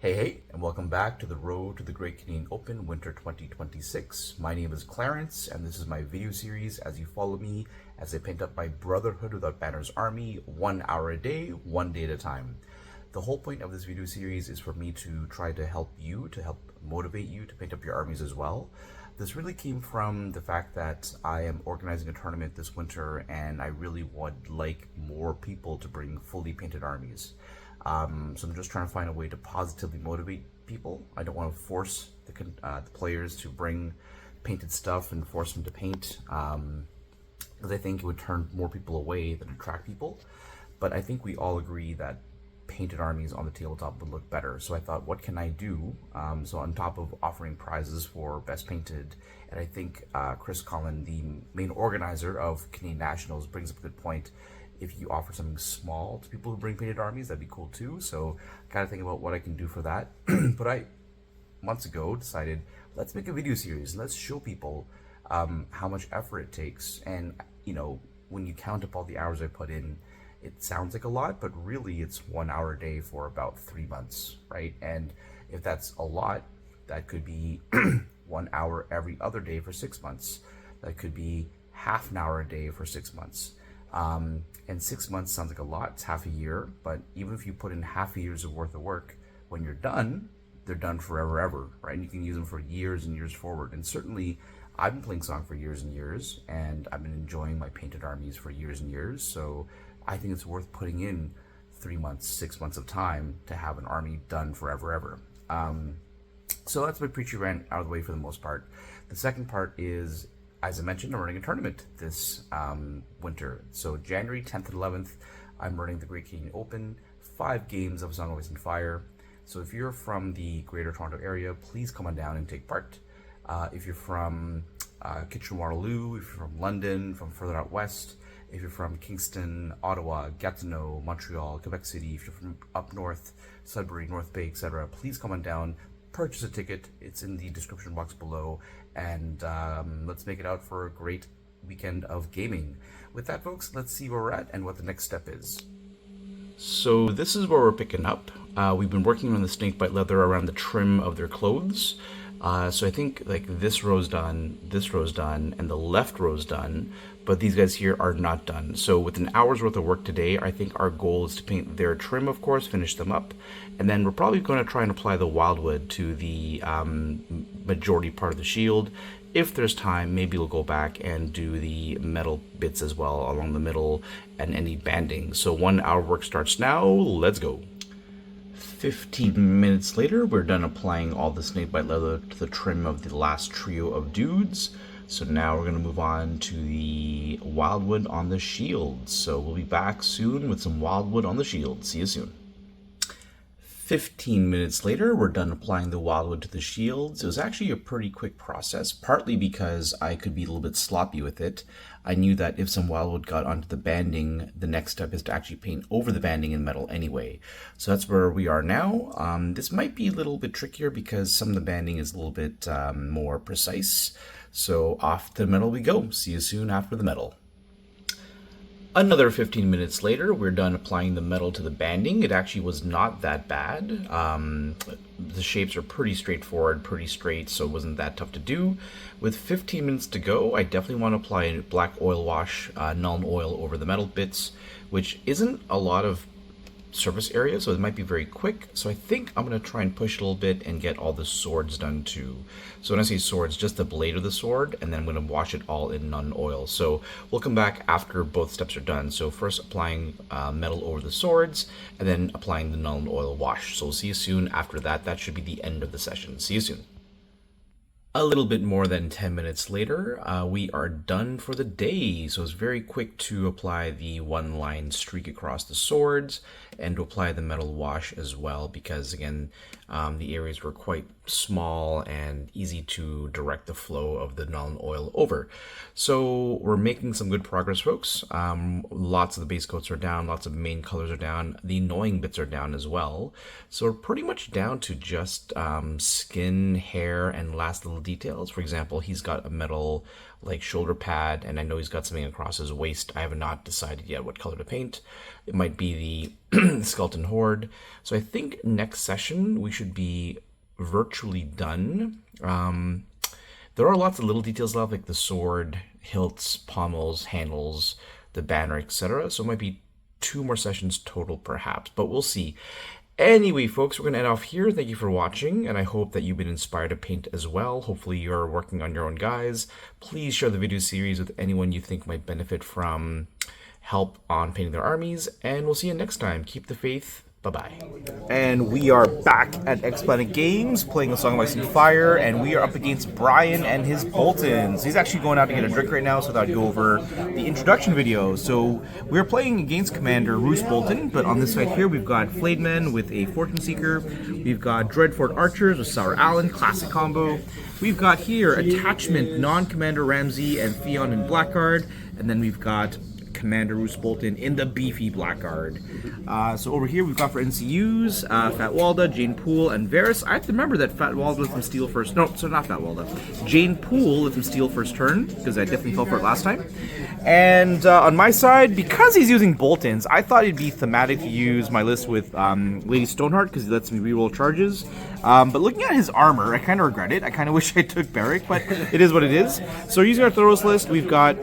Hey, and welcome back to the Road to the Great Canadian Open Winter 2026. My name is Clarence, and this is my video series as you follow me as I paint up my Brotherhood Without Banners army 1 hour a day, 1 day at a time. The whole point of this video series is for me to try to help you, to help motivate you to paint up your armies as well. This really came from the fact that I am organizing a tournament this winter, and I really would like more people to bring fully painted armies. So I'm just trying to find a way to positively motivate people. I don't want to force the players to bring painted stuff and force them to paint, because I think it would turn more people away than attract people. But I think we all agree that painted armies on the tabletop would look better. So I thought, what can I do? So on top of offering prizes for best painted, and I think Chris Collin, the main organizer of Canadian Nationals, brings up a good point. If you offer something small to people who bring painted armies, that'd be cool too. So I gotta think about what I can do for that. But I, months ago, decided, let's make a video series. Let's show people how much effort it takes. And, you know, when you count up all the hours I put in, it sounds like a lot, but really it's 1 hour a day for about 3 months, right? And if that's a lot, that could be 1 hour every other day for 6 months. That could be half an hour a day for 6 months. And 6 months sounds like a lot, it's half a year, but even if you put in half a year's worth of work, when you're done, they're done forever, ever, right? And you can use them for years and years forward. And certainly, I've been playing Song for years and years, and I've been enjoying my painted armies for years and years, so I think it's worth putting in 3 months, 6 months of time to have an army done forever, ever. So that's my preachy rant out of the way for the most part. The second part is, as I mentioned, I'm running a tournament this winter. So January 10th and 11th, I'm running the Great Canadian Open, 5 games of Song of Ice and Fire. So if you're from the Greater Toronto area, please come on down and take part. If you're from Kitchener-Waterloo, if you're from London, from further out west, if you're from Kingston, Ottawa, Gatineau, Montreal, Quebec City, if you're from up north, Sudbury, North Bay, etc., please come on down, purchase a ticket. It's in the description box below, and let's make it out for a great weekend of gaming. With that, folks, let's see where we're at and what the next step is. So this is where we're picking up. We've been working on the snakebite leather around the trim of their clothes. So I think like this row's done, and the left row's done, but these guys here are not done. So with an hour's worth of work today, I think our goal is to paint their trim, of course, finish them up, and then we're probably going to try and apply the wildwood to the majority part of the shield. If there's time, maybe we'll go back and do the metal bits as well along the middle and any banding. So 1 hour work starts now. Let's go. 15 minutes later, we're done applying all the snakebite leather to the trim of the last trio of dudes. So now we're going to move on to the wildwood on the shield. So we'll be back soon with some wildwood on the shield. See you soon. 15 minutes later, we're done applying the wildwood to the shields. It was actually a pretty quick process, partly because I could be a little bit sloppy with it. I knew that if some wildwood got onto the banding, the next step is to actually paint over the banding in metal anyway. So that's where we are now. This might be a little bit trickier because some of the banding is a little bit more precise. So off to the metal we go. See you soon after the metal. Another 15 minutes later, we're done applying the metal to the banding. It actually was not that bad. The shapes are pretty straightforward, pretty straight, so it wasn't that tough to do. With 15 minutes to go, I definitely want to apply a black oil wash, Nuln Oil over the metal bits, which isn't a lot of surface area, so it might be very quick. So I think I'm going to try and push a little bit and get all the swords done too. So when I say swords, just the blade of the sword, and then I'm going to wash it all in Nuln Oil. So we'll come back after both steps are done. So first applying metal over the swords, and then applying the Nuln Oil wash. So we'll see you soon after that. That should be the end of the session. See you soon. A little bit more than 10 minutes later, we are done for the day. So it's very quick to apply the one line streak across the swords and to apply the metal wash as well, because again, the areas were quite small and easy to direct the flow of the Nuln Oil over. So we're making some good progress, folks. Lots of the base coats are down, lots of main colors are down, the annoying bits are down as well. So we're pretty much down to just skin, hair, and last little details. For example, he's got a metal like shoulder pad, and I know he's got something across his waist. I have not decided yet what color to paint. It might be the skeleton horde. So I think next session we should be virtually done. There are lots of little details left, like the sword, hilts, pommels, handles, the banner, etc. So it might be 2 more sessions total, perhaps, but we'll see. Anyway, folks, we're going to end off here. Thank you for watching, and I hope that you've been inspired to paint as well. Hopefully you're working on your own guys. Please share the video series with anyone you think might benefit from help on painting their armies, and we'll see you next time. Keep the faith. Bye-bye. And we are back at X Planet Games, playing a Song of Ice and Fire, and we are up against Brian and his Boltons. He's actually going out to get a drink right now, so I thought I'd go over the introduction video. So we're playing against Commander Roose Bolton, but on this side here, we've got Flayedmen with a Fortune Seeker. We've got Dreadfort Archers with Sour Allen, classic combo. We've got here Attachment, Non-Commander Ramsey, and Theon in Blackguard. And then we've got Commander Roose Bolton in the beefy Blackguard. So over here we've got for NCUs, Fat Walda, Jane Poole, and Varys. I have to remember that Fat Walda let them steal first. No, so not Fat Walda. Jane Poole let them steal first turn, because I definitely fell for it last time. And on my side, because he's using Boltons, I thought it'd be thematic to use my list with Lady Stoneheart, because he lets me reroll charges. But looking at his armor, I kind of regret it. I kind of wish I took Beric, but it is what it is. So using our Thoros list, we've got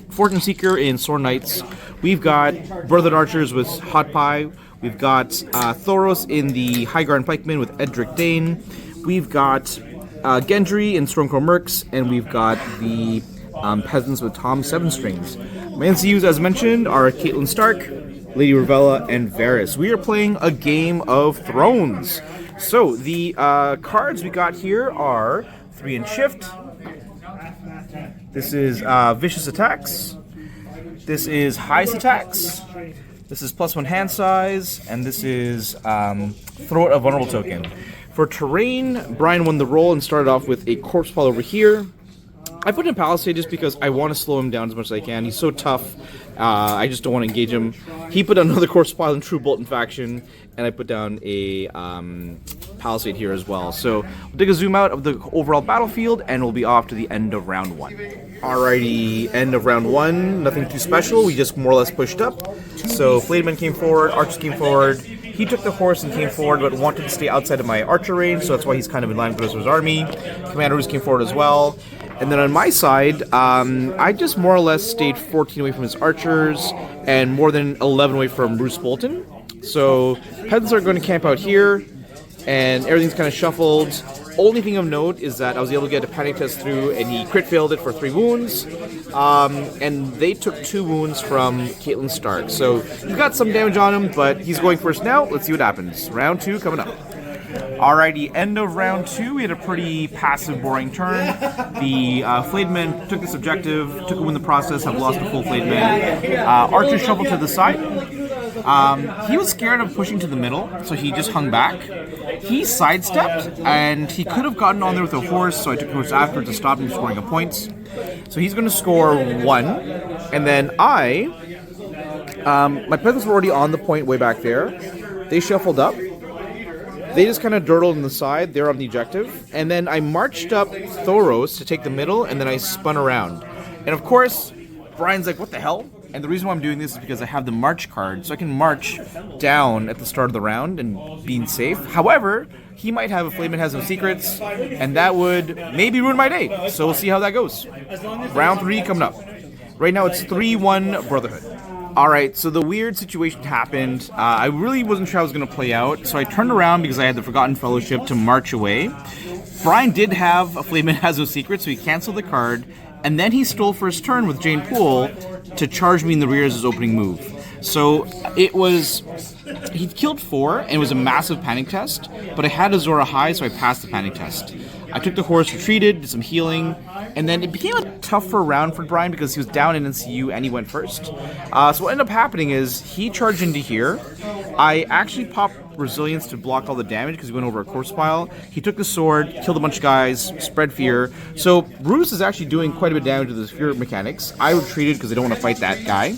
Fortune Seeker in Sword Knights. We've got Brotherhood Archers with Hot Pie. We've got Thoros in the Highgarden Pikemen with Edric Dane. We've got Gendry in Stormcrow Mercs. And we've got the Peasants with Tom Seven Strings. My NCUs, as mentioned, are Caitlin Stark, Lady Ravella, and Varys. We are playing a Game of Thrones. So the cards we got here are 3 in Shift. This is Vicious Attacks. This is Highest Attacks. This is +1 hand size. And this is Throw a Vulnerable Token. For terrain, Brian won the roll and started off with a Corpse Pile over here. I put in Palisade just because I want to slow him down as much as I can. He's so tough. I just don't want to engage him. He put down another Corpse Pile in True Bolton faction. And I put down a Palisade here as well. So we'll take a zoom out of the overall battlefield, and we'll be off to the end of round 1. Alrighty, end of round 1. Nothing too special. We just more or less pushed up. So Flayedmen came forward, Archers came forward. He took the horse and came forward, but wanted to stay outside of my Archer range, so that's why he's kind of in line with the rest of his army. Commander Roose came forward as well. And then on my side, I just more or less stayed 14 away from his Archers, and more than 11 away from Roose Bolton. So peasants are going to camp out here, and everything's kind of shuffled. Only thing of note is that I was able to get a panic test through, and he crit failed it for 3 wounds. And they took 2 wounds from Caitlin Stark. So he's got some damage on him, but he's going first now. Let's see what happens. Round 2 coming up. Alrighty, end of round 2. We had a pretty passive, boring turn. The Flayedmen took this objective, took a win in the process, have lost a full Flayedman. Archer shuffled to the side. He was scared of pushing to the middle, so he just hung back. He sidestepped, and he could have gotten on there with a horse, so I took the horse after to stop him scoring a point. So he's going to score 1, and then my peasants were already on the point way back there. They shuffled up. They just kind of dirtled on the side. They're on the objective. And then I marched up Thoros to take the middle, and then I spun around. And of course, Brian's like, what the hell? And the reason why I'm doing this is because I have the march card, so I can march down at the start of the round and being safe. However, he might have a Flayedman has no secrets, and that would maybe ruin my day. So we'll see how that goes. Round 3 coming up. Right now it's 3-1 Brotherhood. Alright, so the weird situation happened. I really wasn't sure how it was going to play out, so I turned around because I had the Forgotten Fellowship to march away. Brian did have a Flayedman has no secrets, so he canceled the card, and then he stole first turn with Jane Poole to charge me in the rear as his opening move. So it was... He killed 4, and it was a massive panic test, but I had a Zora High, so I passed the panic test. I took the horse, retreated, did some healing, and then it became a tougher round for Brian because he was down in NCU and he went first. So what ended up happening is he charged into here. I actually popped Resilience to block all the damage because he went over a corpse pile. He took the sword, killed a bunch of guys, spread fear. So Bruce is actually doing quite a bit of damage to the fear mechanics. I retreated because I don't want to fight that guy.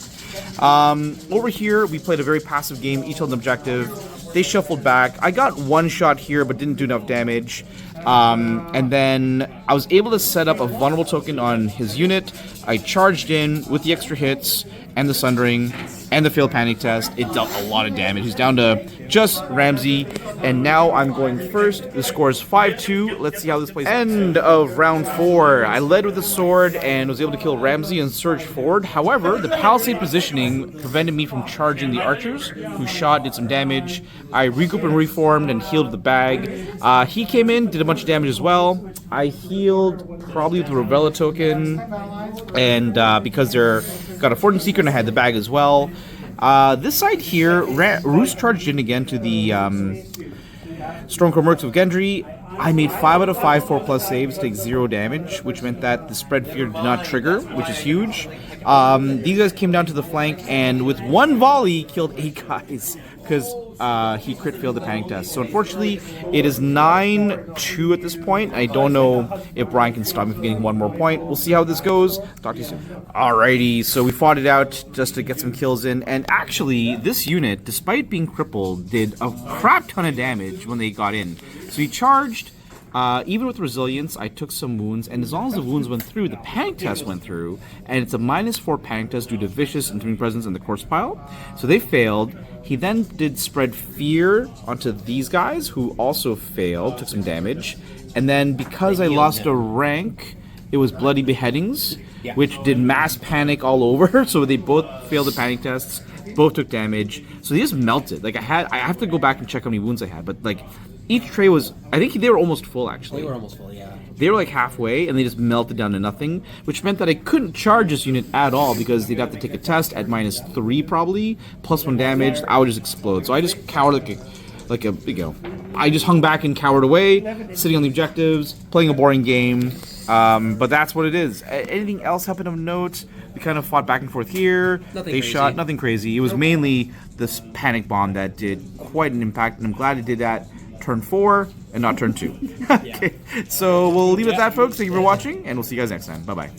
Over here, we played a very passive game, each held an objective. They shuffled back. I got one shot here, but didn't do enough damage. And then I was able to set up a vulnerable token on his unit. I charged in with the extra hits and the sundering and the failed panic test. It dealt a lot of damage. He's down to just Ramsey, and now I'm going first. The score is 5-2. Let's see how this plays. End of round 4. I led with the sword and was able to kill Ramsey and surge forward. However, the palisade positioning prevented me from charging the archers, who shot, did some damage. I regrouped and reformed and healed the bag. He came in, did a bunch of damage as well. I healed probably with the Ravella token, and because they're got a Fortune Seeker and I had the bag as well. This side here, Roos charged in again to the Stormcore Mercs of Gendry. I made 5 out of 5 4+ saves, take 0 damage, which meant that the spread fear did not trigger, which is huge. These guys came down to the flank and with one volley killed 8 guys because he crit failed the panic test. So unfortunately, it is 9-2 at this point. I don't know if Brian can stop me from getting one more point. We'll see how this goes. Talk to you soon. Alrighty, so we fought it out just to get some kills in. And actually, this unit, despite being crippled, did a crap ton of damage when they got in. So he charged. Even with resilience, I took some wounds, and as long as the wounds went through, the panic test went through, and it's a -4 panic test due to vicious and presence in the corpse pile. So they failed. He then did spread fear onto these guys, who also failed, took some damage, and then because I lost a rank, it was bloody beheadings, which did mass panic all over. So they both failed the panic tests, both took damage. So they just melted. Like I have to go back and check how many wounds I had, but like. Each tray was, I think they were almost full, actually. They were almost full, yeah. They were like halfway, and they just melted down to nothing, which meant that I couldn't charge this unit at all, because they'd have to take a test at -3, probably, +1 damage. I would just explode. So I just cowered I just hung back and cowered away, sitting on the objectives, playing a boring game. But that's what it is. Anything else happen of note? We kind of fought back and forth here. They shot, nothing crazy. It was mainly this panic bomb that did quite an impact, and I'm glad it did that turn 4 and not turn 2. Okay, so we'll leave it at that, folks. Thank you for watching, and we'll see you guys next time. Bye-bye.